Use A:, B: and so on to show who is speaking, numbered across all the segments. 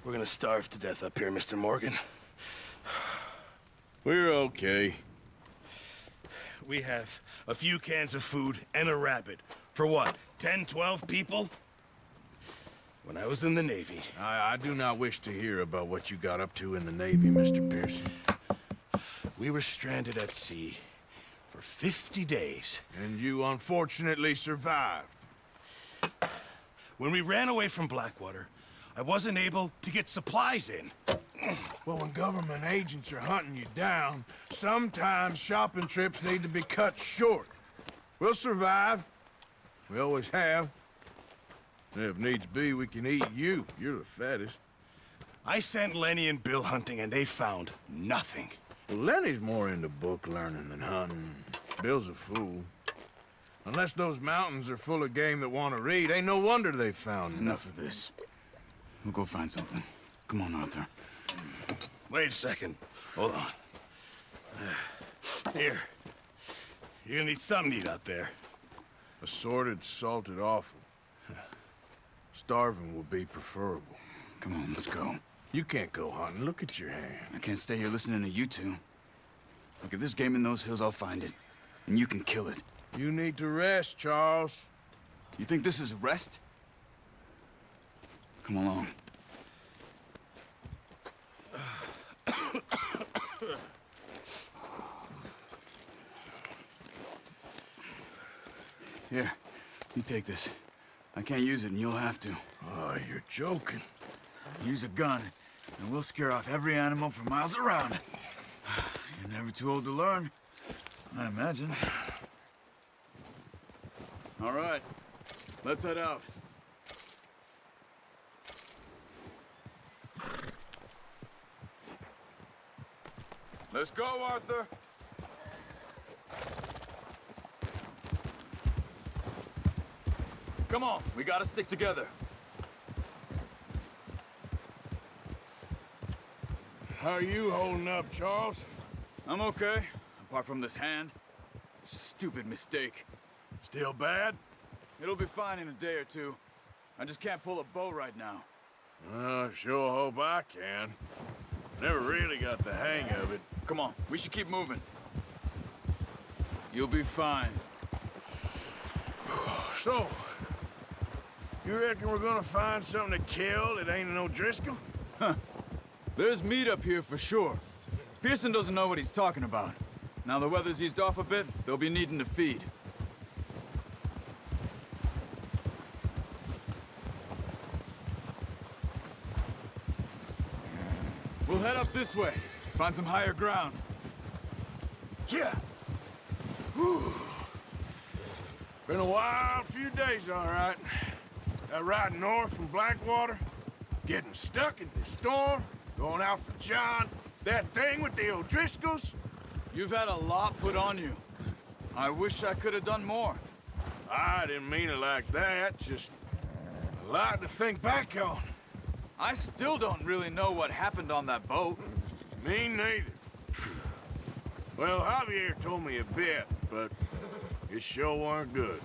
A: We're gonna starve to death up here, Mr. Morgan.
B: We're okay.
A: We have a few cans of food and a rabbit. For what, 10, 12 people? When I was in the Navy...
B: I do not wish to hear about what you got up to in the Navy, Mr. Pearson.
A: We were stranded at sea for 50 days.
B: And you unfortunately survived.
A: When we ran away from Blackwater, I wasn't able to get supplies in.
B: Well, when government agents are hunting you down, sometimes shopping trips need to be cut short. We'll survive. We always have. If needs be, we can eat you. You're the fattest.
A: I sent Lenny and Bill hunting, and they found nothing.
B: Well, Lenny's more into book learning than hunting. Bill's a fool. Unless those mountains are full of game that want to read, ain't no wonder they found
C: Enough of this. We'll go find something. Come on, Arthur.
A: Wait a second. Hold on. Here. You're gonna need something to eat out there.
B: Assorted, salted offal. Starving would be preferable.
C: Come on, let's go.
B: You can't go hunting. Look at your hand.
C: I can't stay here listening to you two. Look, if there's game in those hills, I'll find it. And you can kill it.
B: You need to rest, Charles.
C: You think this is rest? Come along. Here, you take this. I can't use it, and you'll have to.
B: Oh, you're joking.
C: Use a gun, and we'll scare off every animal for miles around. You're never too old to learn, I imagine. All right, let's head out. Let's go, Arthur. Come on, we gotta stick together.
B: How are you holding up, Charles?
C: I'm okay, apart from this hand. Stupid mistake.
B: Still bad?
C: It'll be fine in a day or two. I just can't pull a bow right now.
B: I sure hope I can. Never really got the hang of it.
C: Come on, we should keep moving. You'll be fine.
B: So, you reckon we're gonna find something to kill that ain't no Driscoll?
C: There's meat up here for sure. Pearson doesn't know what he's talking about. Now the weather's eased off a bit, they'll be needing to feed. We'll head up this way, find some higher ground.
B: Yeah. Whew. Been a wild few days, all right. That ride north from Blackwater, getting stuck in this storm, going out for John, that thing with the O'Driscolls.
C: You've had a lot put on you. I wish I could have done more.
B: I didn't mean it like that, just a lot to think back on.
C: I still don't really know what happened on that boat.
B: Me neither. Well, Javier told me a bit, but it sure weren't good.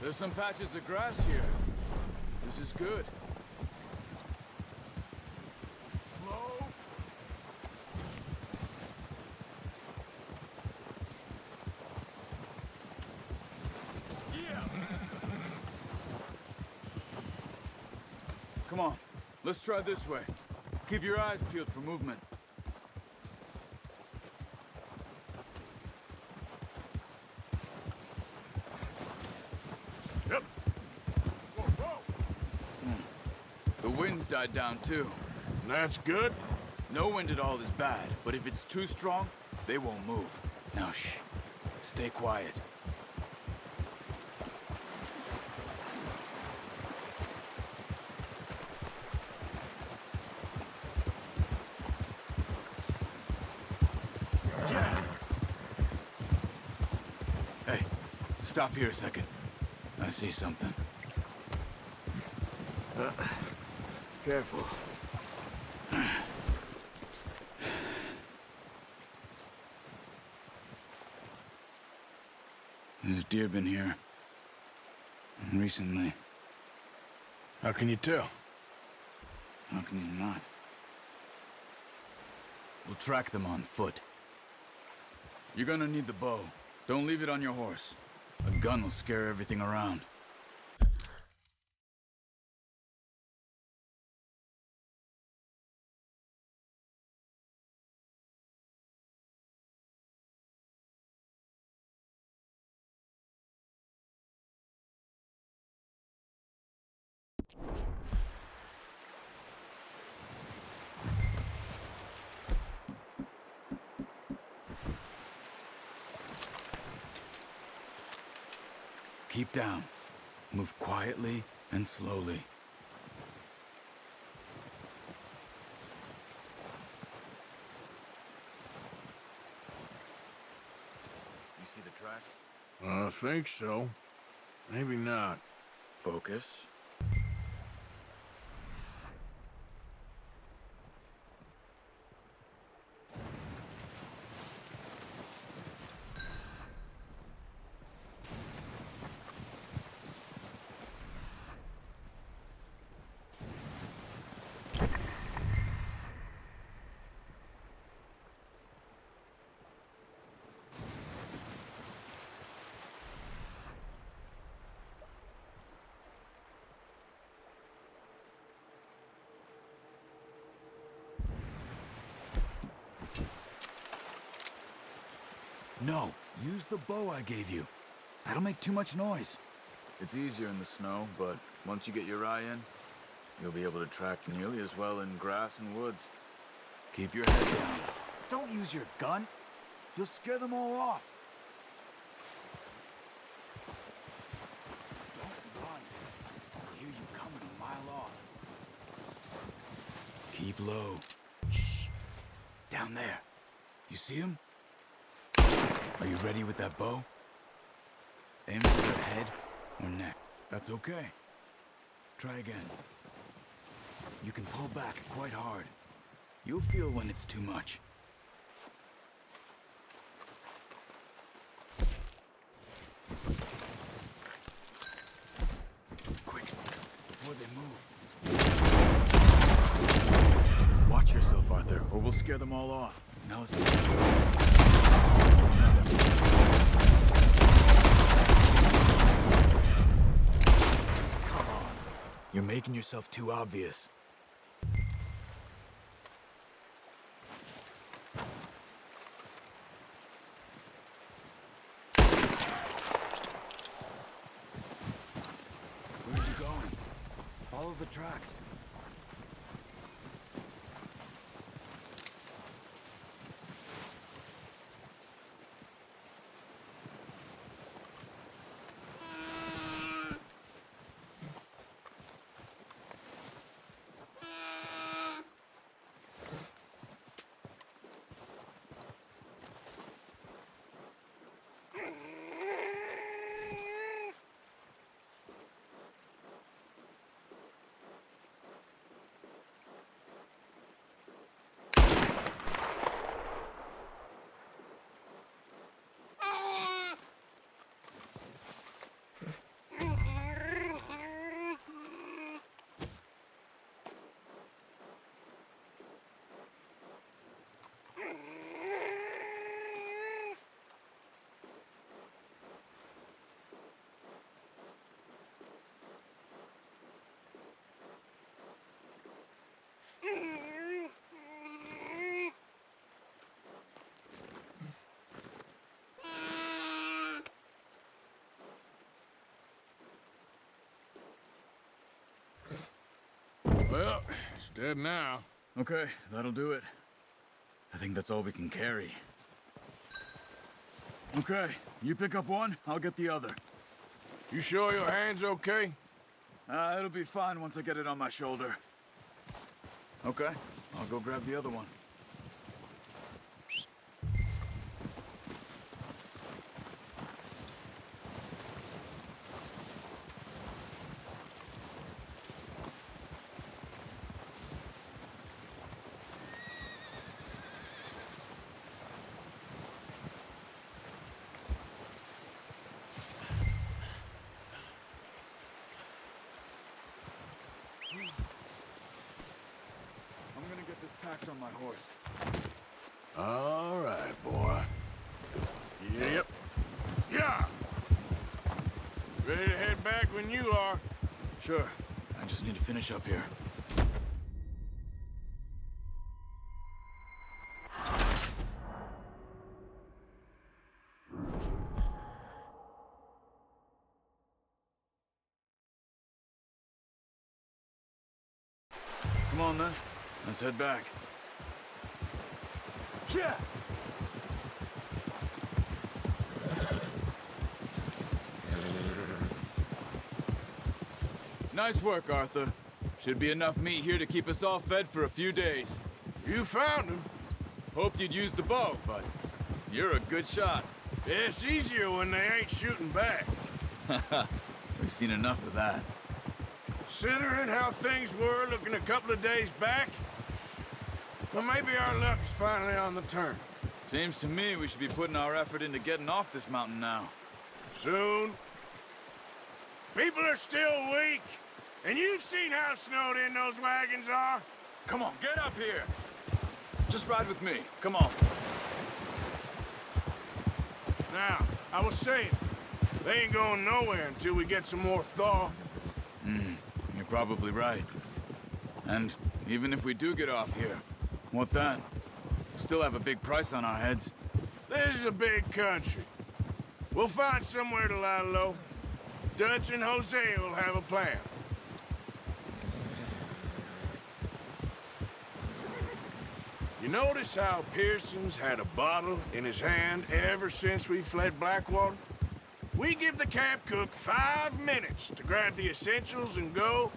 C: There's some patches of grass here. This is good.
B: Slow. Yeah.
C: Come on, let's try this way. Keep your eyes peeled for movement. died down too.
B: That's good.
C: No wind at all is bad, but if it's too strong, they won't move. Now shh. Stay quiet. Hey, stop here a second. I see something. Careful. There's deer been here. Recently.
B: How can you tell?
C: How can you not? We'll track them on foot. You're gonna need the bow. Don't leave it on your horse. A gun will scare everything around. Keep down. Move quietly and slowly. You see the tracks?
B: I think so. Maybe not.
C: Focus. No, use the bow I gave you. That'll make too much noise. It's easier in the snow, but once you get your eye in, you'll be able to track nearly as well in grass and woods. Keep your head down. Don't use your gun. You'll scare them all off. Don't run. I hear you coming a mile off. Keep low. Shh. Down there. You see him? Are you ready with that bow? Aim for their head or neck. That's okay. Try again. You can pull back quite hard. You'll feel when it's too much. Quick, before they move. Watch yourself, Arthur, or we'll scare them all off. Now let's go. Come on. You're making yourself too obvious. Where are you going? Follow the tracks.
B: Well, it's dead now.
C: Okay, that'll do it. I think that's all we can carry. Okay, you pick up one, I'll get the other.
B: You sure your hand's okay?
C: It'll be fine once I get it on my shoulder. Okay, I'll go grab the other one. I'm gonna get this packed on my horse.
B: All right, boy. Yep. Yeah! Ready to head back when you are.
C: Sure, I just need to finish up here. Come on then, let's head back. Yeah! Nice work, Arthur. Should be enough meat here to keep us all fed for a few days.
B: You found him.
C: Hoped you'd use the bow, but you're a good shot.
B: It's easier when they ain't shooting back.
C: We've seen enough of that.
B: Considering how things were looking a couple of days back, well, maybe our luck's finally on the turn.
C: Seems to me we should be putting our effort into getting off this mountain now.
B: Soon. People are still weak, and you've seen how snowed in those wagons are.
C: Come on, get up here! Just ride with me, come on.
B: Now, I was saying, they ain't going nowhere until we get some more thaw.
C: You're probably right. And even if we do get off here, what then? Still have a big price on our heads.
B: This is a big country. We'll find somewhere to lie low. Dutch and Jose will have a plan. You notice how Pearson's had a bottle in his hand ever since we fled Blackwater? We give the camp cook 5 minutes to grab the essentials and go,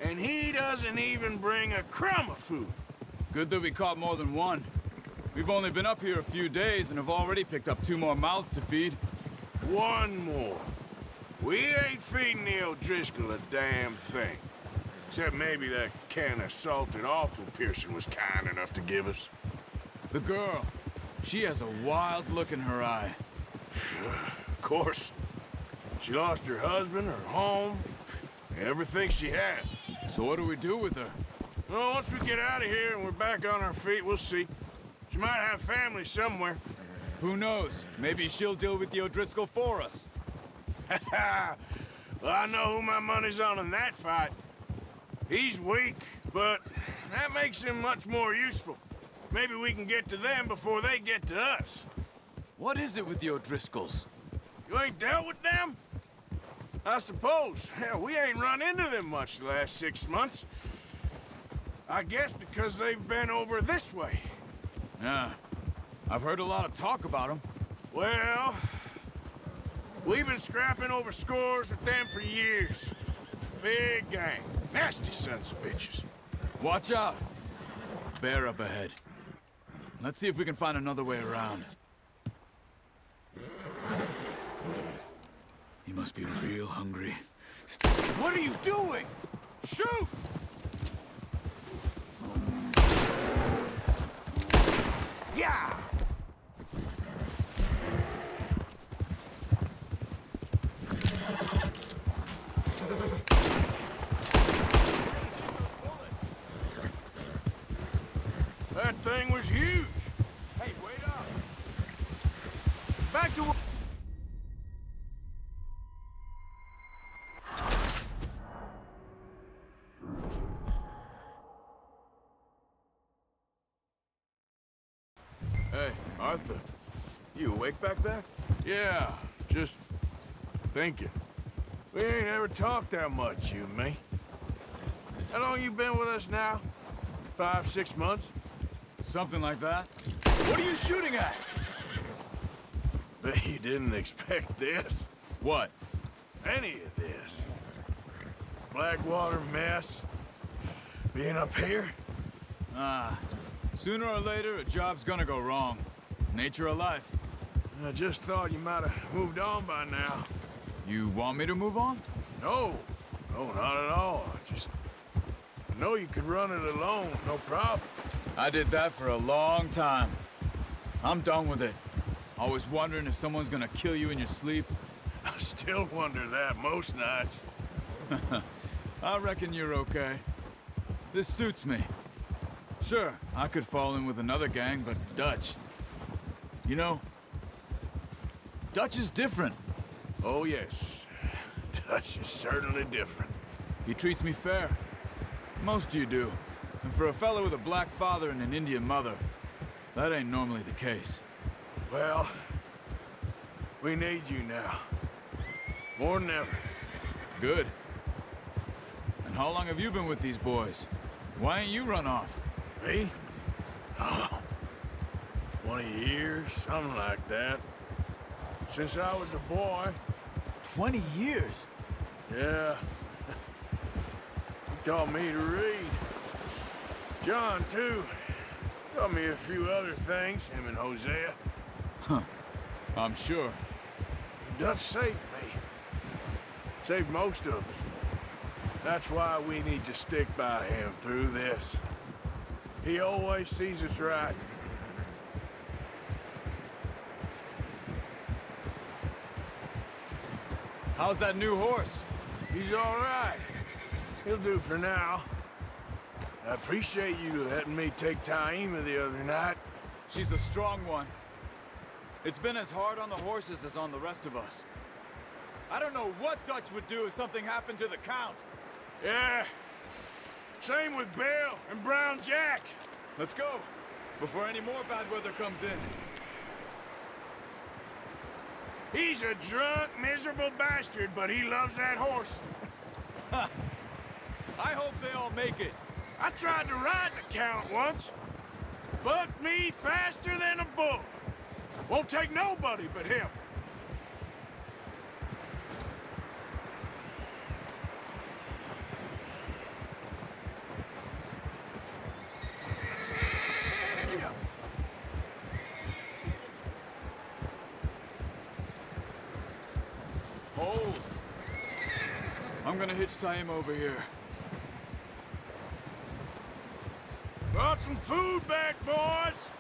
B: and he doesn't even bring a crumb of food.
C: Good that we caught more than one. We've only been up here a few days and have already picked up 2 more mouths to feed.
B: 1 more. We ain't feeding the O'Driscoll a damn thing. Except maybe that can of salted offal Pearson was kind enough to give us.
C: The girl, she has a wild look in her eye.
B: Of course. She lost her husband, her home, everything she had.
C: So what do we do with her?
B: Well, once we get out of here and we're back on our feet, we'll see. She might have family somewhere.
C: Who knows? Maybe she'll deal with the O'Driscoll for us.
B: Well, I know who my money's on in that fight. He's weak, but that makes him much more useful. Maybe we can get to them before they get to us.
C: What is it with the O'Driscolls?
B: You ain't dealt with them? I suppose. Hell, we ain't run into them much the last 6 months. I guess because they've been over this way.
C: Yeah, I've heard a lot of talk about them.
B: Well, we've been scrapping over scores with them for years. Big gang. Nasty sons of bitches.
C: Watch out! Bear up ahead. Let's see if we can find another way around. He must be real hungry. What are you doing? Shoot!
B: Yeah! That thing was huge.
C: Hey, wait up!
B: Back to work.
C: Hey, Arthur. You awake back there?
B: Yeah, just thinking. We ain't ever talked that much, you and me. How long you been with us now? 5, 6 months?
C: Something like that. What are you shooting at?
B: Bet you didn't expect this.
C: What?
B: Any of this. Blackwater mess. Being up here?
C: Sooner or later, a job's gonna go wrong. Nature of life.
B: I just thought you might have moved on by now.
C: You want me to move on?
B: No. No, not at all. I know you could run it alone, no problem.
C: I did that for a long time. I'm done with it. Always wondering if someone's gonna kill you in your sleep.
B: I still wonder that most nights.
C: I reckon you're okay. This suits me. Sure, I could fall in with another gang, but Dutch... You know, Dutch is different.
B: Oh, yes. Dutch is certainly different.
C: He treats me fair. Most of you do. And for a fellow with a black father and an Indian mother, that ain't normally the case.
B: Well, we need you now. More than ever.
C: Good. And how long have you been with these boys? Why ain't you run off?
B: Me? Oh, 20 years, something like that. Since I was a boy.
C: 20 years?
B: Yeah. He taught me to read. John, too. Taught me a few other things, him and Hosea.
C: I'm sure.
B: Dutch saved me. Saved most of us. That's why we need to stick by him through this. He always sees us right.
C: How's that new horse?
B: He's all right. He'll do for now. I appreciate you letting me take Taima the other night.
C: She's a strong one. It's been as hard on the horses as on the rest of us. I don't know what Dutch would do if something happened to the Count.
B: Yeah. Same with Bill and Brown Jack.
C: Let's go, before any more bad weather comes in.
B: He's a drunk, miserable bastard, but he loves that horse.
C: I hope they all make it.
B: I tried to ride the Count once. Bucked me faster than a bull. Won't take nobody but him.
C: Hold. I'm gonna hitch Taima over here.
B: Brought some food back, boys.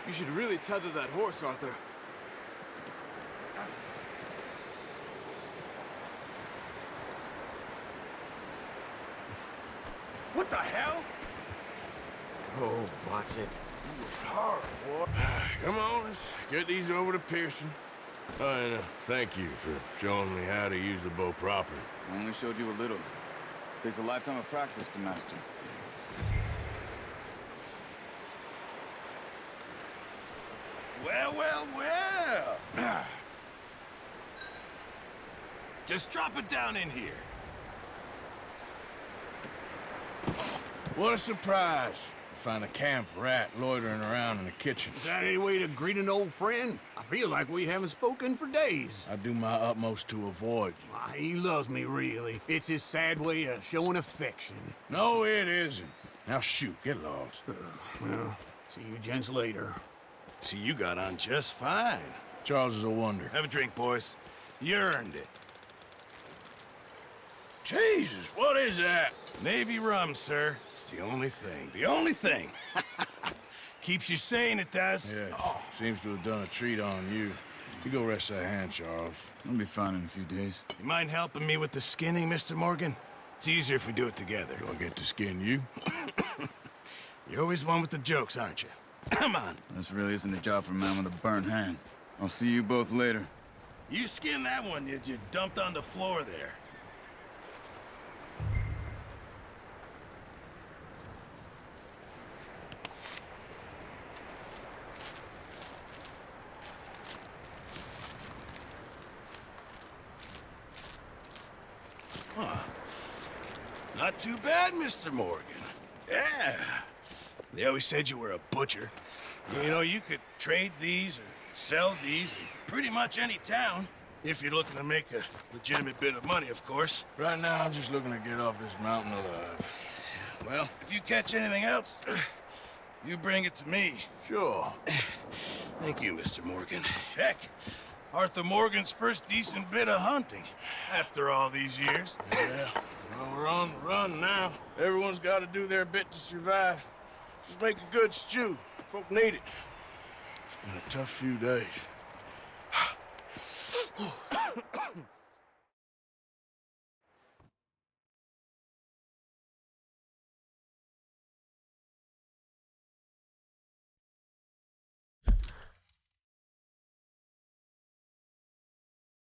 C: You should really tether that horse, Arthur.
B: What the hell?
D: Oh, watch it.
B: Hard, boy. Come on, let's get these over to Pearson. And thank you for showing me how to use the bow properly.
C: I only showed you a little. Takes a lifetime of practice to master.
A: Well, well, well. Just drop it down in here.
B: What a surprise. Find a camp rat loitering around in the kitchen.
D: Is that any way to greet an old friend? I feel like we haven't spoken for days.
B: I do my utmost to avoid you.
D: Why, he loves me, really. It's his sad way of showing affection.
B: No, it isn't. Now shoot, get lost.
D: Well, see you gents later.
A: See, you got on just fine.
B: Charles is a wonder.
A: Have a drink, boys. You earned it.
B: Jesus, what is that?
A: Navy rum, sir. It's the only thing. The only thing. Keeps you sane, it does.
B: Yeah, seems to have done a treat on you. You go rest that hand, Charles.
C: I'll be fine in a few days.
A: You mind helping me with the skinning, Mr. Morgan? It's easier if we do it together.
B: Do I get to skin you?
A: You're always one with the jokes, aren't you? Come on.
C: This really isn't a job for a man with a burnt hand. I'll see you both later.
A: You skinned that one you dumped on the floor there. Not too bad, Mr. Morgan. Yeah. They always said you were a butcher. You know, you could trade these or sell these in pretty much any town. If you're looking to make a legitimate bit of money, of course.
B: Right now, I'm just looking to get off this mountain alive.
A: Well, if you catch anything else, you bring it to me.
B: Sure.
A: Thank you, Mr. Morgan. Heck, Arthur Morgan's first decent bit of hunting after all these years.
B: Yeah. Well, we're on the run now. Everyone's got to do their bit to survive. Just make a good stew. Folk need it. It's been a tough few days.